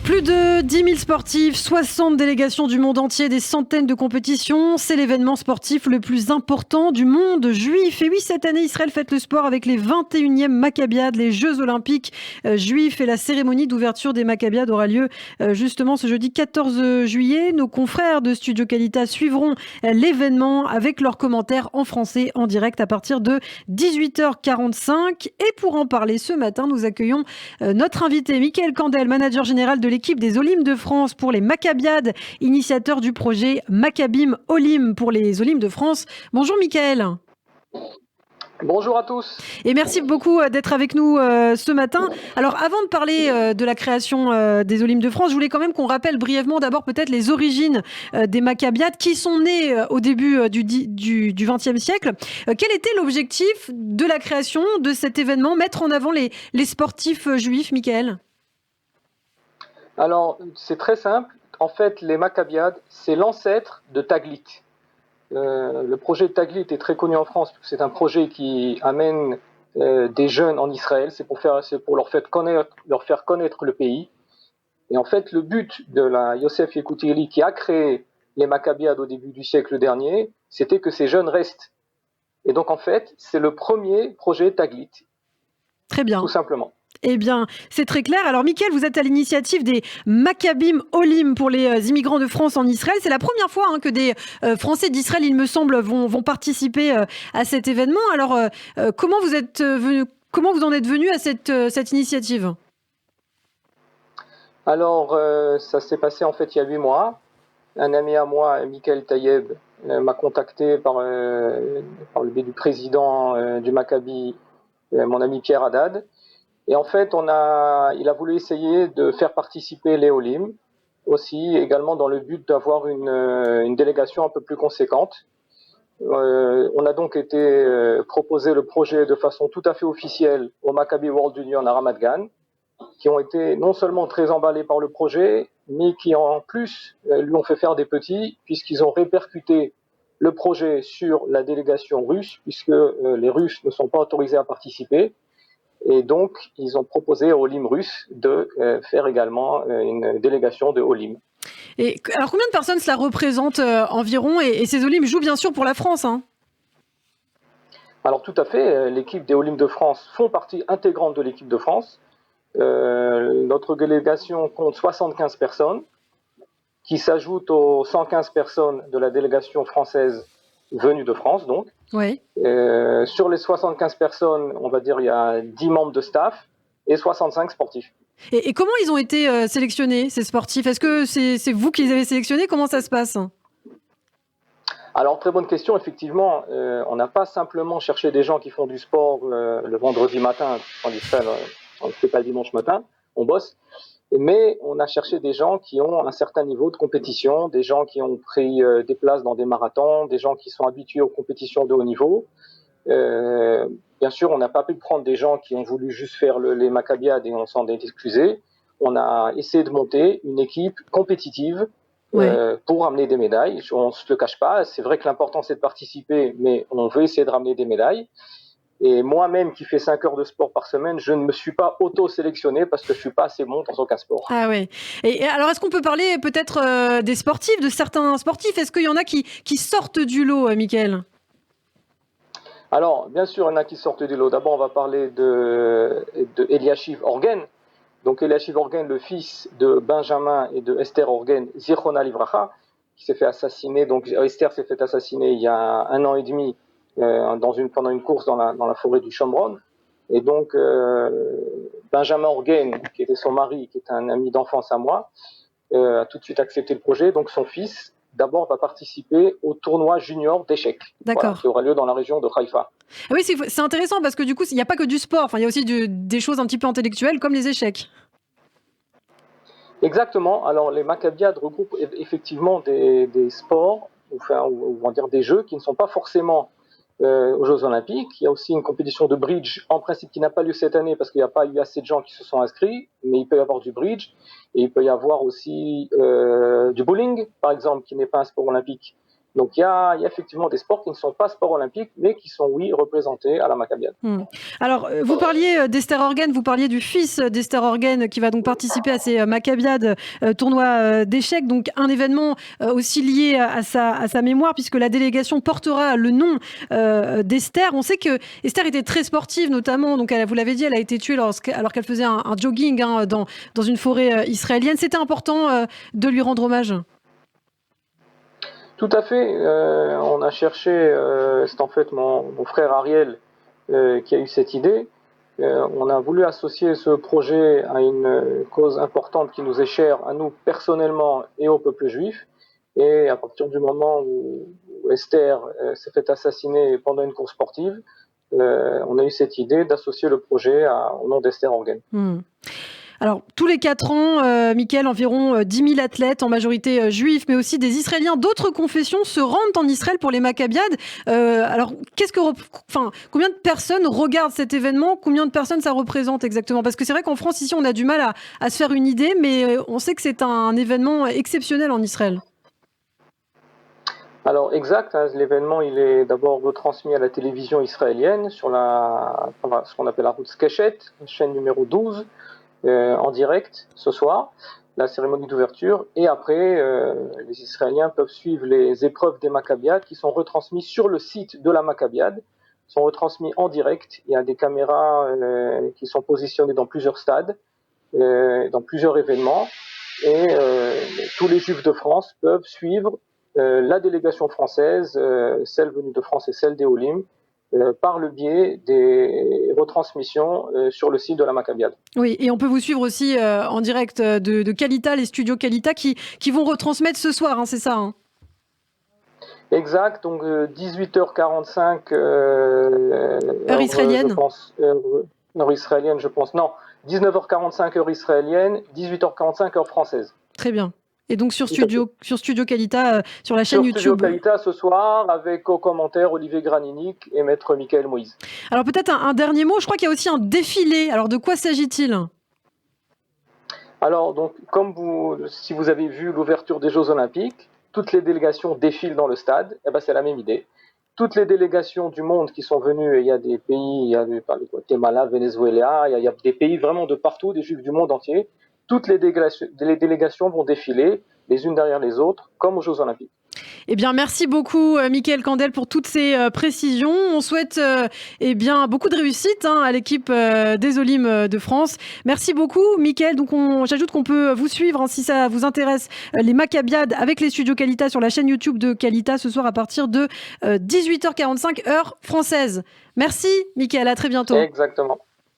Plus de 10 000 sportifs, 60 délégations du monde entier, des centaines de compétitions. C'est l'événement sportif le plus important du monde juif. Et oui, cette année, Israël fête le sport avec les 21e Maccabiades, les Jeux Olympiques juifs. Et la cérémonie d'ouverture des Maccabiades aura lieu justement ce jeudi 14 juillet. Nos confrères de Studio Qualita suivront l'événement avec leurs commentaires en français en direct à partir de 18h45. Et pour en parler ce matin, nous accueillons notre invité, Mickaël Kandel, manager général de l'équipe des Olympes de France pour les Maccabiades, initiateur du projet Maccabim Olim pour les Olympes de France. Bonjour Mickaël. Bonjour à tous. Et merci beaucoup d'être avec nous ce matin. Alors avant de parler de la création des Olympes de France, je voulais quand même qu'on rappelle brièvement d'abord peut-être les origines des Maccabiades qui sont nées au début du XXe siècle. Quel était l'objectif de la création de cet événement, mettre en avant les sportifs juifs, Mickaël ? Alors, c'est très simple. En fait, les Maccabiades, c'est l'ancêtre de Taglit. Le projet de Taglit est très connu en France. C'est un projet qui amène des jeunes en Israël. C'est pour leur faire connaître le pays. Et en fait, le but de la Yosef Yekutieli qui a créé les Maccabiades au début du siècle dernier, c'était que ces jeunes restent. Et donc, en fait, c'est le premier projet Taglit. Très bien. Tout simplement. Eh bien, c'est très clair. Alors, Mickaël, vous êtes à l'initiative des Maccabim Olim pour les immigrants de France en Israël. C'est la première fois que des Français d'Israël, il me semble, vont participer à cet événement. Alors, comment vous en êtes venu à cette initiative ? Alors, ça s'est passé en fait il y a 8 mois. Un ami à moi, Michael Tayeb, m'a contacté par le biais du président du Maccabi, mon ami Pierre Haddad. Et en fait, il a voulu essayer de faire participer les Olim, aussi également dans le but d'avoir une délégation un peu plus conséquente. On a donc été proposer le projet de façon tout à fait officielle au Maccabi World Union à Ramat Gan, qui ont été non seulement très emballés par le projet, mais qui en plus lui ont fait faire des petits, puisqu'ils ont répercuté le projet sur la délégation russe, puisque les Russes ne sont pas autorisés à participer. Et donc, ils ont proposé aux Olim russes de faire également une délégation de Olim. Et alors, combien de personnes cela représente environ ? Et ces Olim jouent bien sûr pour la France, hein ? Alors, tout à fait. L'équipe des Olim de France font partie intégrante de l'équipe de France. Notre délégation compte 75 personnes, qui s'ajoutent aux 115 personnes de la délégation française venue de France, donc. Oui. Sur les 75 personnes, on va dire il y a 10 membres de staff et 65 sportifs. Et comment ils ont été sélectionnés, ces sportifs ? Est-ce que c'est vous qui les avez sélectionnés ? Comment ça se passe ? Alors, très bonne question. Effectivement, on n'a pas simplement cherché des gens qui font du sport le vendredi matin, on ne fait pas le dimanche matin, on bosse. Mais on a cherché des gens qui ont un certain niveau de compétition, des gens qui ont pris des places dans des marathons, des gens qui sont habitués aux compétitions de haut niveau. Bien sûr, on n'a pas pu prendre des gens qui ont voulu juste faire les Maccabiades et on s'en est excusé. On a essayé de monter une équipe compétitive pour amener des médailles. On ne se le cache pas, c'est vrai que l'important c'est de participer, mais on veut essayer de ramener des médailles. Et moi-même, qui fais 5 heures de sport par semaine, je ne me suis pas auto-sélectionné parce que je ne suis pas assez bon dans aucun sport. Ah ouais. Et alors, est-ce qu'on peut parler peut-être des sportifs, de certains sportifs ? Est-ce qu'il y en a qui sortent du lot, Mickaël ? Alors, bien sûr, il y en a qui sortent du lot. D'abord, on va parler de Eliashiv Orgen. Donc, Eliashiv Orgen, le fils de Benjamin et de Esther Orgen, Zichona Livracha, qui s'est fait assassiner. Donc, Esther s'est fait assassiner il y a 1 an et demi pendant une course dans la forêt du Shomron. Et donc, Benjamin Orgen, qui était son mari, qui est un ami d'enfance à moi, a tout de suite accepté le projet. Donc, son fils, d'abord, va participer au tournoi junior d'échecs, qui aura lieu dans la région de Haïfa. Ah oui, c'est intéressant parce que du coup, il n'y a pas que du sport. Il y a aussi des choses un petit peu intellectuelles comme les échecs. Exactement. Alors, les Maccabiades regroupent effectivement des sports, ou on va dire des jeux qui ne sont pas forcément aux Jeux Olympiques. Il y a aussi une compétition de bridge, en principe, qui n'a pas lieu cette année parce qu'il n'y a pas eu assez de gens qui se sont inscrits, mais il peut y avoir du bridge. Et il peut y avoir aussi du bowling, par exemple, qui n'est pas un sport olympique. Donc il y a effectivement des sports qui ne sont pas sports olympiques, mais qui sont, oui, représentés à la Maccabiade. Alors, vous parliez d'Esther Orgen, vous parliez du fils d'Esther Orgen qui va donc participer à ces Maccabiades, tournoi d'échecs, donc un événement aussi lié à sa mémoire, puisque la délégation portera le nom d'Esther. On sait que Esther était très sportive, notamment, donc vous l'avez dit, elle a été tuée alors qu'elle faisait un jogging dans une forêt israélienne. C'était important de lui rendre hommage. Tout à fait. On a cherché, c'est en fait mon frère Ariel qui a eu cette idée. On a voulu associer ce projet à une cause importante qui nous est chère, à nous personnellement et au peuple juif. Et à partir du moment où Esther s'est fait assassiner pendant une course sportive, on a eu cette idée d'associer le projet au nom d'Esther Orgen. Alors, tous les 4 ans, Mickaël, environ 10 000 athlètes, en majorité juifs, mais aussi des Israéliens d'autres confessions, se rendent en Israël pour les Maccabiades. Alors, combien de personnes regardent cet événement? Combien de personnes ça représente exactement? Parce que c'est vrai qu'en France, ici, on a du mal à se faire une idée, mais on sait que c'est un événement exceptionnel en Israël. Alors exact, hein, l'événement il est d'abord retransmis à la télévision israélienne sur ce qu'on appelle la route Keshet, chaîne numéro 12, en direct ce soir, la cérémonie d'ouverture, et après les Israéliens peuvent suivre les épreuves des Maccabiades qui sont retransmises sur le site de la Maccabiade, sont retransmis en direct. Il y a des caméras qui sont positionnées dans plusieurs stades, dans plusieurs événements, et tous les Juifs de France peuvent suivre la délégation française, celle venue de France et celle des Olim, par le biais des retransmissions sur le site de la Maccabiade. Oui, et on peut vous suivre aussi en direct de Kalita, les studios Kalita qui vont retransmettre ce soir, hein, c'est ça, hein? Exact, donc 18h45 heure israélienne, je pense, heure israélienne, je pense. Non, 19h45 heure israélienne, 18h45 heure française. Très bien. Et donc sur Studio Kalita, sur la chaîne YouTube. Studio Kalita ce soir, avec aux commentaires Olivier Graninic et Maître Michael Moïse. Alors peut-être un dernier mot, je crois qu'il y a aussi un défilé. Alors de quoi s'agit-il? Alors donc, si vous avez vu l'ouverture des Jeux Olympiques, toutes les délégations défilent dans le stade, et ben c'est la même idée. Toutes les délégations du monde qui sont venues, il y a des pays, il y a du Guatemala, Venezuela, il y a des pays vraiment de partout, des Juifs du monde entier. Toutes les délégations vont défiler les unes derrière les autres, comme aux Jeux Olympiques. Eh bien, merci beaucoup, Mickaël Candel, pour toutes ces précisions. On souhaite beaucoup de réussite à l'équipe des Olim de France. Merci beaucoup, Mickaël. Donc, j'ajoute qu'on peut vous suivre si ça vous intéresse, les Maccabiades avec les studios Kalita sur la chaîne YouTube de Kalita ce soir à partir de 18h45 heure française. Merci, Mickaël. À très bientôt. Exactement.